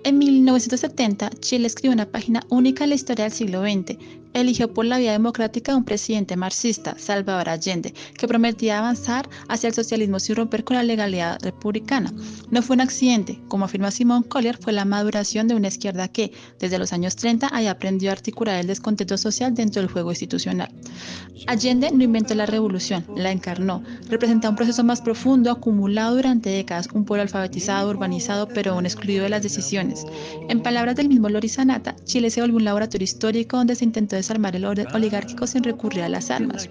En 1970, Chile escribió una página única en la historia del siglo XX. Eligió por la vía democrática a un presidente marxista, Salvador Allende, que prometía avanzar hacia el socialismo sin romper con la legalidad republicana. No fue un accidente, como afirma Simón Collier, fue la maduración de una izquierda que, desde los años 30, había aprendido a articular el descontento social dentro del juego institucional. Allende no inventó la revolución, la encarnó. Representa un proceso más profundo acumulado durante décadas, un pueblo alfabetizado, urbanizado, pero aún excluido de las decisiones. En palabras del mismo Loris Sanata, Chile se volvió un laboratorio histórico donde se intentó desarmar el orden oligárquico sin recurrir a las armas.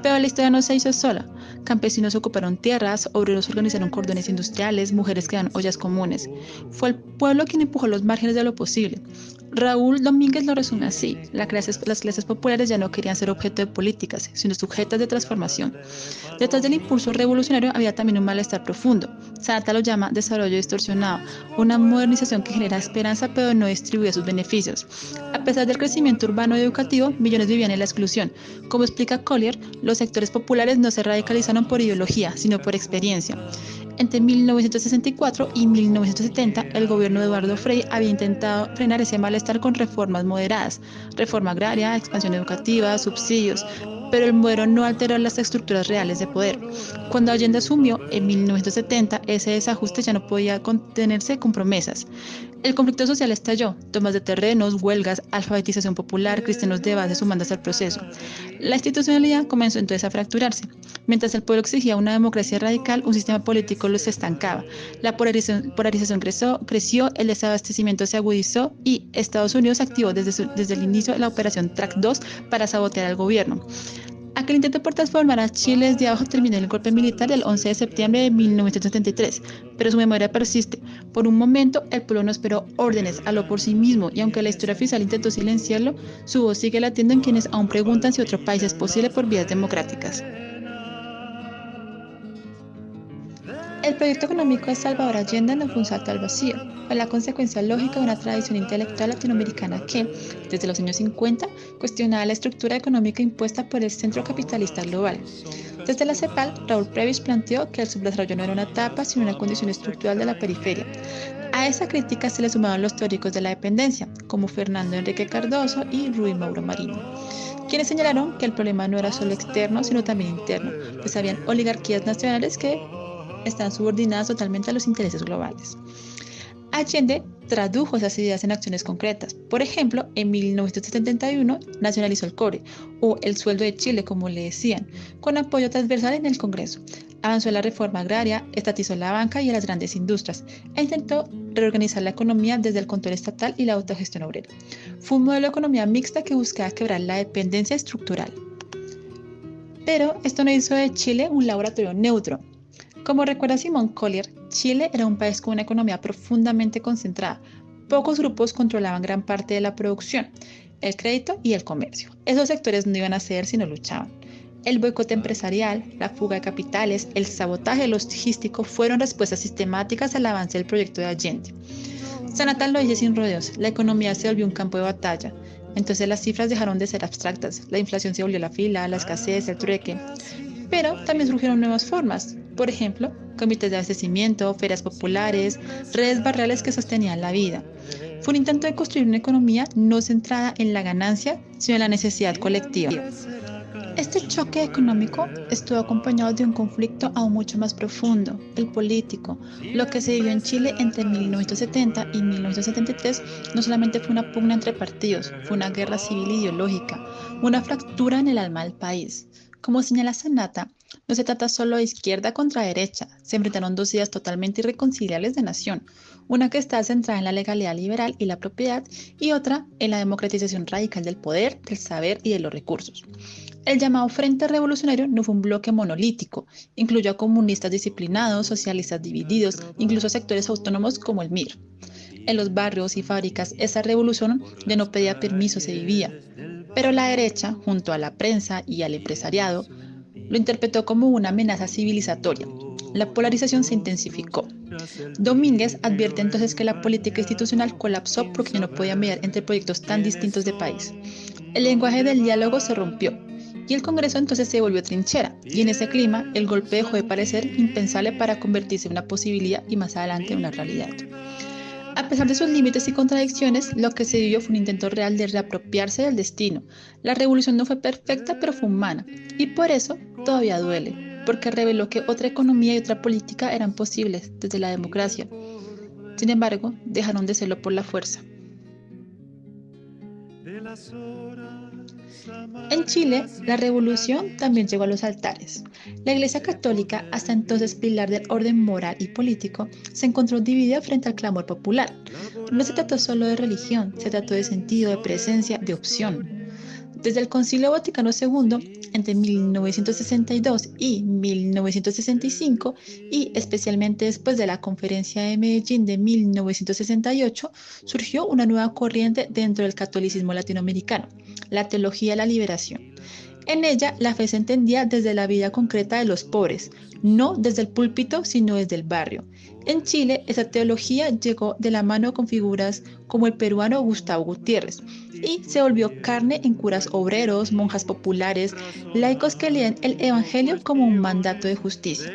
Pero la historia no se hizo sola. Campesinos ocuparon tierras, obreros organizaron cordones industriales, mujeres crearon ollas comunes. Fue el pueblo quien empujó los márgenes de lo posible. Raúl Domínguez lo resume así: las clases populares ya no querían ser objeto de políticas, sino sujetas de transformación. Detrás del impulso revolucionario había también un malestar profundo. Sanata lo llama desarrollo distorsionado, una modernización que genera esperanza pero no distribuye sus beneficios. A pesar del crecimiento urbano y educativo, millones vivían en la exclusión. Como explica Collier, los sectores populares no se radicalizaron por ideología, sino por experiencia. Entre 1964 y 1970, el gobierno de Eduardo Frei había intentado frenar ese malestar con reformas moderadas, reforma agraria, expansión educativa, subsidios, pero el modelo no alteró las estructuras reales de poder. Cuando Allende asumió en 1970, ese desajuste ya no podía contenerse con promesas. El conflicto social estalló: tomas de terrenos, huelgas, alfabetización popular, cristianos de base sumándose al proceso. La institucionalidad comenzó entonces a fracturarse. Mientras el pueblo exigía una democracia radical, un sistema político los estancaba. La polarización creció, el desabastecimiento se agudizó y Estados Unidos activó desde el inicio la operación Track 2 para sabotear al gobierno. Aquel intento por transformar a Chile desde abajo terminó en el golpe militar del 11 de septiembre de 1973, pero su memoria persiste. Por un momento, el pueblo no esperó órdenes, habló por sí mismo, y aunque la historia oficial intentó silenciarlo, su voz sigue latiendo en quienes aún preguntan si otro país es posible por vías democráticas. El proyecto económico de Salvador Allende no fue un salto al vacío, fue la consecuencia lógica de una tradición intelectual latinoamericana que, desde los años 50, cuestionaba la estructura económica impuesta por el centro capitalista global. Desde la CEPAL, Raúl Prebisch planteó que el subdesarrollo no era una etapa, sino una condición estructural de la periferia. A esa crítica se le sumaron los teóricos de la dependencia, como Fernando Enrique Cardoso y Rui Mauro Marinho, quienes señalaron que el problema no era solo externo, sino también interno, pues habían oligarquías nacionales que están subordinadas totalmente a los intereses globales. Allende tradujo esas ideas en acciones concretas. Por ejemplo, en 1971 nacionalizó el cobre, o el sueldo de Chile, como le decían, con apoyo transversal en el Congreso. Avanzó la reforma agraria, estatizó la banca y las grandes industrias, e intentó reorganizar la economía desde el control estatal y la autogestión obrera. Fue un modelo de economía mixta que buscaba quebrar la dependencia estructural. Pero esto no hizo de Chile un laboratorio neutro. Como recuerda Simón Collier, Chile era un país con una economía profundamente concentrada. Pocos grupos controlaban gran parte de la producción, el crédito y el comercio. Esos sectores no iban a ceder si no luchaban. El boicot empresarial, la fuga de capitales, el sabotaje logístico fueron respuestas sistemáticas al avance del proyecto de Allende. Sanata lo dice sin rodeos: la economía se volvió un campo de batalla. Entonces las cifras dejaron de ser abstractas, la inflación se volvió la fila, la escasez, el trueque. Pero también surgieron nuevas formas, por ejemplo, comités de abastecimiento, ferias populares, redes barriales que sostenían la vida. Fue un intento de construir una economía no centrada en la ganancia, sino en la necesidad colectiva. Este choque económico estuvo acompañado de un conflicto aún mucho más profundo, el político. Lo que se vivió en Chile entre 1970 y 1973 no solamente fue una pugna entre partidos, fue una guerra civil ideológica, una fractura en el alma del país. Como señala Sanata, no se trata solo de izquierda contra derecha, se enfrentaron dos ideas totalmente irreconciliables de nación, una que está centrada en la legalidad liberal y la propiedad, y otra en la democratización radical del poder, del saber y de los recursos. El llamado Frente Revolucionario no fue un bloque monolítico, incluyó a comunistas disciplinados, socialistas divididos, incluso a sectores autónomos como el MIR. En los barrios y fábricas, esa revolución ya no pedía permiso, se vivía. Pero la derecha, junto a la prensa y al empresariado, lo interpretó como una amenaza civilizatoria. la polarización se intensificó. Domínguez advierte entonces que la política institucional colapsó porque ya no podía mediar entre proyectos tan distintos de país. El lenguaje del diálogo se rompió y el Congreso entonces se volvió trinchera, y en ese clima el golpe dejó de parecer impensable para convertirse en una posibilidad y más adelante en una realidad. A pesar de sus límites y contradicciones, lo que se vivió fue un intento real de reapropiarse del destino. La revolución no fue perfecta, pero fue humana, y por eso todavía duele, porque reveló que otra economía y otra política eran posibles desde la democracia. Sin embargo, dejaron de serlo por la fuerza. En Chile, la revolución también llegó a los altares. La Iglesia Católica, hasta entonces pilar del orden moral y político, se encontró dividida frente al clamor popular. No se trató solo de religión, se trató de sentido, de presencia, de opción. Desde el Concilio Vaticano II, entre 1962 y 1965, y especialmente después de la Conferencia de Medellín de 1968, surgió una nueva corriente dentro del catolicismo latinoamericano, la teología de la liberación. En ella, la fe se entendía desde la vida concreta de los pobres, no desde el púlpito, sino desde el barrio. En Chile, esa teología llegó de la mano con figuras como el peruano Gustavo Gutiérrez y se volvió carne en curas obreros, monjas populares, laicos que leen el Evangelio como un mandato de justicia.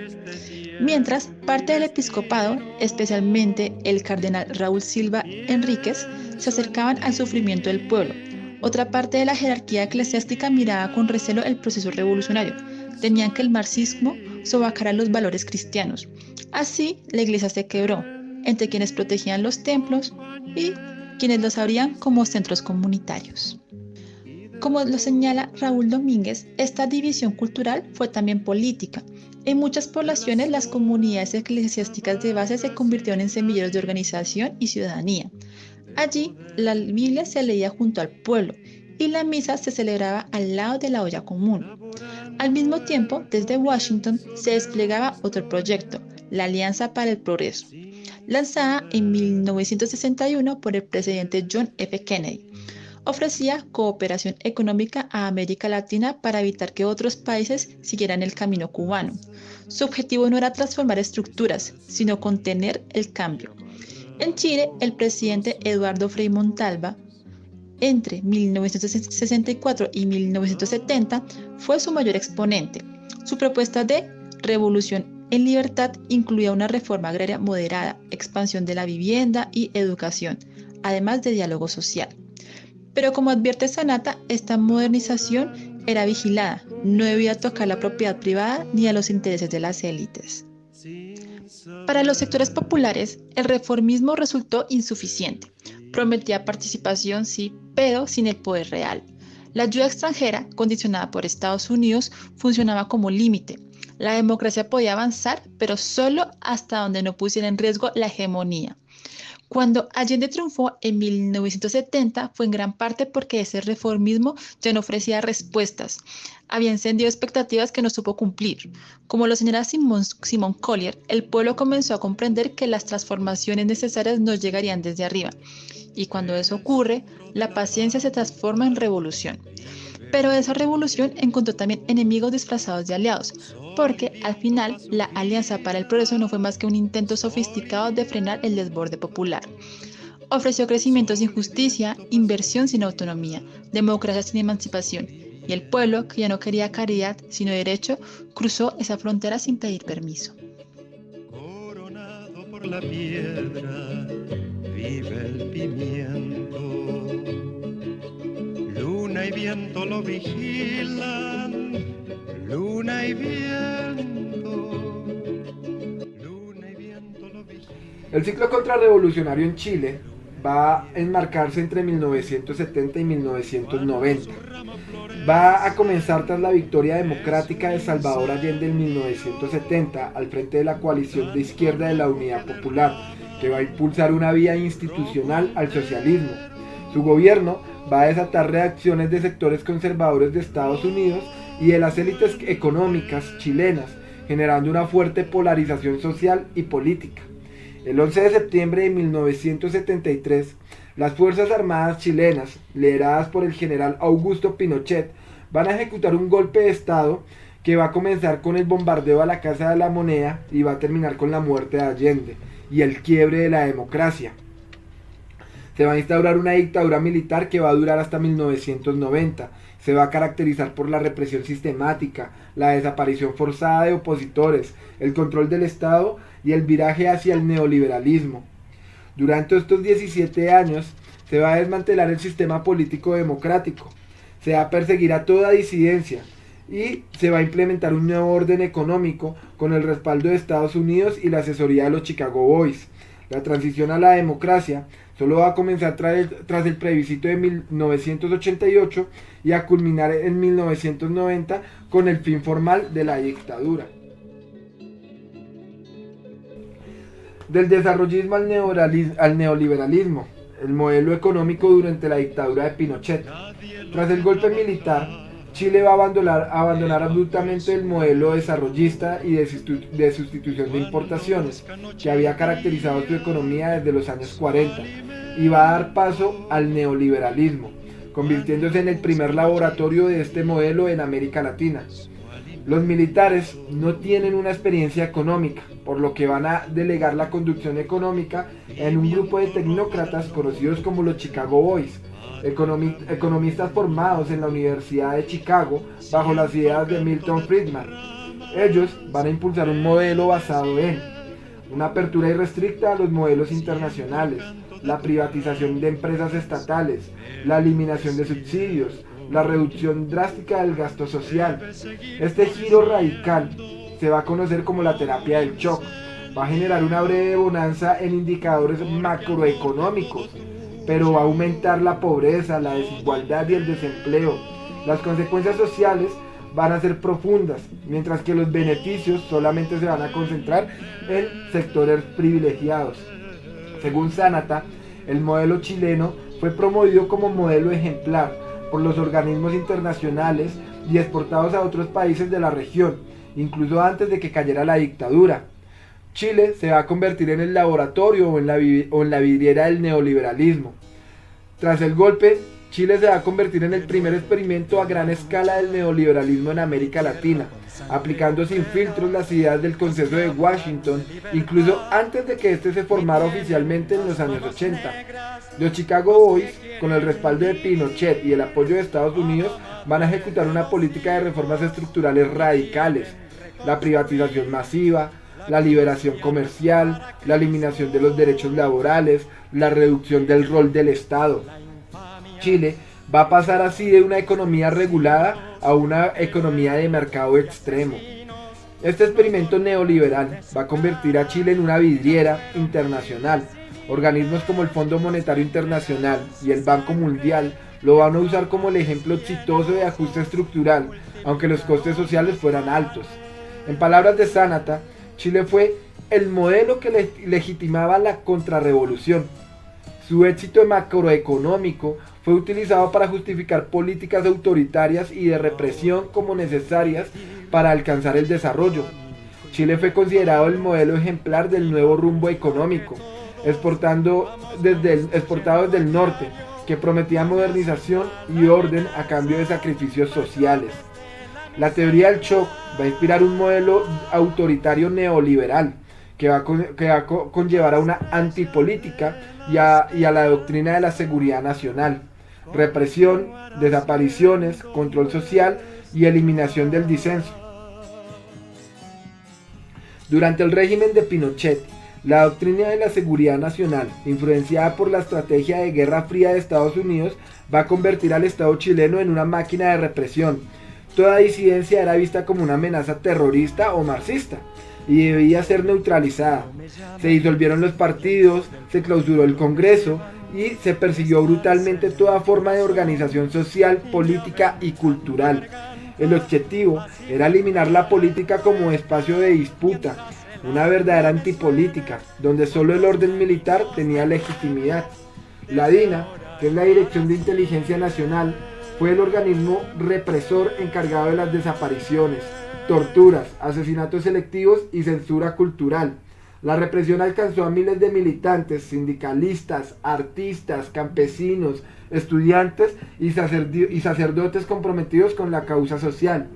Mientras, parte del episcopado, especialmente el cardenal Raúl Silva Enríquez, se acercaban al sufrimiento del pueblo. Otra parte de la jerarquía eclesiástica miraba con recelo el proceso revolucionario. Temían que el marxismo sobacara los valores cristianos. Así, la iglesia se quebró, entre quienes protegían los templos y quienes los abrían como centros comunitarios. Como lo señala Raúl Domínguez, esta división cultural fue también política. En muchas poblaciones, las comunidades eclesiásticas de base se convirtieron en semilleros de organización y ciudadanía. Allí, la Biblia se leía junto al pueblo y la misa se celebraba al lado de la olla común. Al mismo tiempo, desde Washington se desplegaba otro proyecto, la Alianza para el Progreso, lanzada en 1961 por el presidente John F. Kennedy. Ofrecía cooperación económica a América Latina para evitar que otros países siguieran el camino cubano. Su objetivo no era transformar estructuras, sino contener el cambio. En Chile, el presidente Eduardo Frei Montalva, entre 1964 y 1970, fue su mayor exponente. Su propuesta de revolución en libertad incluía una reforma agraria moderada, expansión de la vivienda y educación, además de diálogo social. Pero como advierte Sanata, esta modernización era vigilada, no debía tocar la propiedad privada ni a los intereses de las élites. Para los sectores populares, el reformismo resultó insuficiente. Prometía participación, sí, pero sin el poder real. La ayuda extranjera, condicionada por Estados Unidos, funcionaba como límite. La democracia podía avanzar, pero solo hasta donde no pusiera en riesgo la hegemonía. Cuando Allende triunfó en 1970 fue en gran parte porque ese reformismo ya no ofrecía respuestas. Había encendido expectativas que no supo cumplir. Como lo señala Simón Collier, el pueblo comenzó a comprender que las transformaciones necesarias no llegarían desde arriba. Y cuando eso ocurre, la paciencia se transforma en revolución. Pero esa revolución encontró también enemigos disfrazados de aliados, porque al final la Alianza para el Progreso no fue más que un intento sofisticado de frenar el desborde popular. Ofreció crecimiento sin justicia, inversión sin autonomía, democracia sin emancipación, y el pueblo, que ya no quería caridad sino derecho, cruzó esa frontera sin pedir permiso. Coronado por la piedra, vive el pimiento. Luna y viento lo vigilan, luna y viento, luna y viento lo vigilan. El ciclo contrarrevolucionario en Chile va a enmarcarse entre 1970 y 1990. Va a comenzar tras la victoria democrática de Salvador Allende en 1970 al frente de la coalición de izquierda de la Unidad Popular, que va a impulsar una vía institucional al socialismo. Su gobierno va a desatar reacciones de sectores conservadores de Estados Unidos y de las élites económicas chilenas, generando una fuerte polarización social y política. El 11 de septiembre de 1973, las Fuerzas Armadas chilenas, lideradas por el general Augusto Pinochet, van a ejecutar un golpe de Estado que va a comenzar con el bombardeo a la Casa de la Moneda y va a terminar con la muerte de Allende y el quiebre de la democracia. Se va a instaurar una dictadura militar que va a durar hasta 1990. Se va a caracterizar por la represión sistemática, la desaparición forzada de opositores, el control del Estado y el viraje hacia el neoliberalismo. Durante estos 17 años se va a desmantelar el sistema político democrático, se va a perseguir a toda disidencia y se va a implementar un nuevo orden económico con el respaldo de Estados Unidos y la asesoría de los Chicago Boys. La transición a la democracia solo va a comenzar tras el plebiscito de 1988 y a culminar en 1990 con el fin formal de la dictadura. Del desarrollismo al neoliberalismo, el modelo económico durante la dictadura de Pinochet. Tras el golpe militar, Chile va a abandonar abruptamente el modelo desarrollista y de sustitución de importaciones que había caracterizado su economía desde los años 40 y va a dar paso al neoliberalismo, convirtiéndose en el primer laboratorio de este modelo en América Latina. Los militares no tienen una experiencia económica, por lo que van a delegar la conducción económica en un grupo de tecnócratas conocidos como los Chicago Boys, economistas formados en la Universidad de Chicago bajo las ideas de Milton Friedman. Ellos van a impulsar un modelo basado en una apertura irrestricta a los modelos internacionales, la privatización de empresas estatales, la eliminación de subsidios, la reducción drástica del gasto social. Este giro radical se va a conocer como la terapia del shock. Va a generar una breve bonanza en indicadores macroeconómicos, pero va a aumentar la pobreza, la desigualdad y el desempleo. Las consecuencias sociales van a ser profundas, mientras que los beneficios solamente se van a concentrar en sectores privilegiados. Según Sanata, el modelo chileno fue promovido como modelo ejemplar por los organismos internacionales y exportados a otros países de la región, incluso antes de que cayera la dictadura. Chile se va a convertir en el laboratorio o en la vidriera del neoliberalismo. Tras el golpe, Chile se va a convertir en el primer experimento a gran escala del neoliberalismo en América Latina, aplicando sin filtros las ideas del Consenso de Washington, incluso antes de que este se formara oficialmente en los años 80. Los Chicago Boys, con el respaldo de Pinochet y el apoyo de Estados Unidos, van a ejecutar una política de reformas estructurales radicales: la privatización masiva, la liberación comercial, la eliminación de los derechos laborales, la reducción del rol del Estado. Chile va a pasar así de una economía regulada a una economía de mercado extremo. Este experimento neoliberal va a convertir a Chile en una vidriera internacional. Organismos como el Fondo Monetario Internacional y el Banco Mundial lo van a usar como el ejemplo exitoso de ajuste estructural, aunque los costes sociales fueran altos. En palabras de Sanata, Chile fue el modelo que legitimaba la contrarrevolución. Su éxito macroeconómico fue utilizado para justificar políticas autoritarias y de represión como necesarias para alcanzar el desarrollo. Chile fue considerado el modelo ejemplar del nuevo rumbo económico, exportado desde el norte, que prometía modernización y orden a cambio de sacrificios sociales. La teoría del shock va a inspirar un modelo autoritario neoliberal que va a conllevar a una antipolítica y a la doctrina de la seguridad nacional: represión, desapariciones, control social y eliminación del disenso. Durante el régimen de Pinochet, la doctrina de la seguridad nacional, influenciada por la estrategia de Guerra Fría de Estados Unidos, va a convertir al Estado chileno en una máquina de represión. Toda disidencia era vista como una amenaza terrorista o marxista y debía ser neutralizada. Se disolvieron los partidos, se clausuró el Congreso y se persiguió brutalmente toda forma de organización social, política y cultural. El objetivo era eliminar la política como espacio de disputa, una verdadera antipolítica, donde solo el orden militar tenía legitimidad. La DINA, que es la Dirección de Inteligencia Nacional, fue el organismo represor encargado de las desapariciones, torturas, asesinatos selectivos y censura cultural. La represión alcanzó a miles de militantes, sindicalistas, artistas, campesinos, estudiantes y sacerdotes comprometidos con la causa social.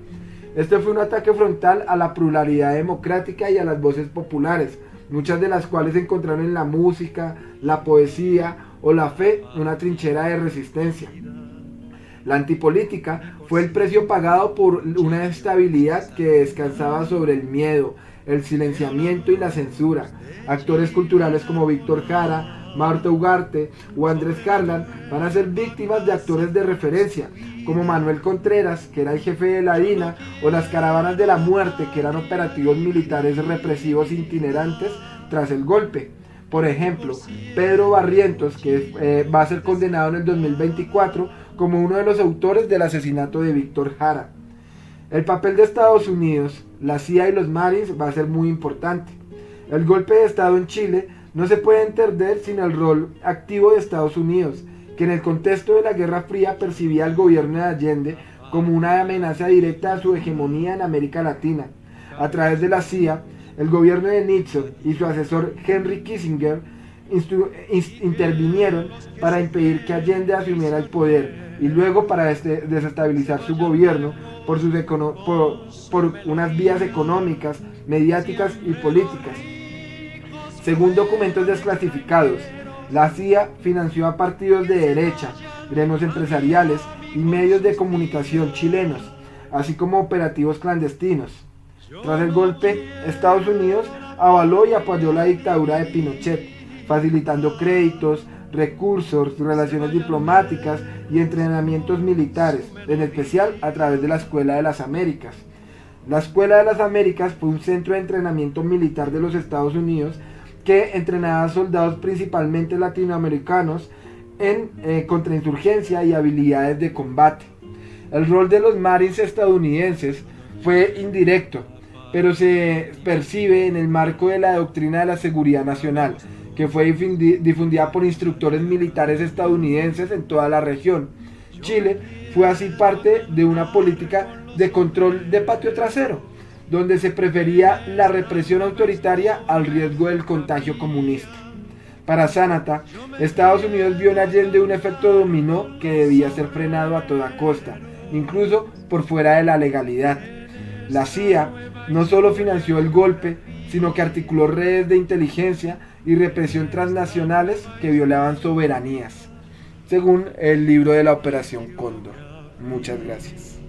Este fue un ataque frontal a la pluralidad democrática y a las voces populares, muchas de las cuales encontraron en la música, la poesía o la fe una trinchera de resistencia. La antipolítica fue el precio pagado por una estabilidad que descansaba sobre el miedo, el silenciamiento y la censura. Actores culturales como Víctor Jara, Marta Ugarte o Andrés Carlan van a ser víctimas de actores de referencia, como Manuel Contreras, que era el jefe de la DINA, o las caravanas de la muerte, que eran operativos militares represivos itinerantes tras el golpe. Por ejemplo, Pedro Barrientos, que va a ser condenado en el 2024 como uno de los autores del asesinato de Víctor Jara. El papel de Estados Unidos, la CIA y los Marines va a ser muy importante. El golpe de Estado en Chile no se puede entender sin el rol activo de Estados Unidos, que en el contexto de la Guerra Fría percibía al gobierno de Allende como una amenaza directa a su hegemonía en América Latina. A través de la CIA, el gobierno de Nixon y su asesor Henry Kissinger intervinieron para impedir que Allende asumiera el poder y luego para desestabilizar su gobierno por unas vías económicas, mediáticas y políticas. Según documentos desclasificados, la CIA financió a partidos de derecha, gremios empresariales y medios de comunicación chilenos, así como operativos clandestinos. Tras el golpe, Estados Unidos avaló y apoyó la dictadura de Pinochet, facilitando créditos, recursos, relaciones diplomáticas y entrenamientos militares, en especial a través de la Escuela de las Américas. La Escuela de las Américas fue un centro de entrenamiento militar de los Estados Unidos que entrenaba a soldados principalmente latinoamericanos en contrainsurgencia y habilidades de combate. El rol de los Marines estadounidenses fue indirecto, pero se percibe en el marco de la doctrina de la seguridad nacional, que fue difundida por instructores militares estadounidenses en toda la región. Chile fue así parte de una política de control de patio trasero, donde se prefería la represión autoritaria al riesgo del contagio comunista. Para Sanata, Estados Unidos vio en Allende un efecto dominó que debía ser frenado a toda costa, incluso por fuera de la legalidad. La CIA no solo financió el golpe, sino que articuló redes de inteligencia y represión transnacionales que violaban soberanías, según el libro de la Operación Cóndor. Muchas gracias.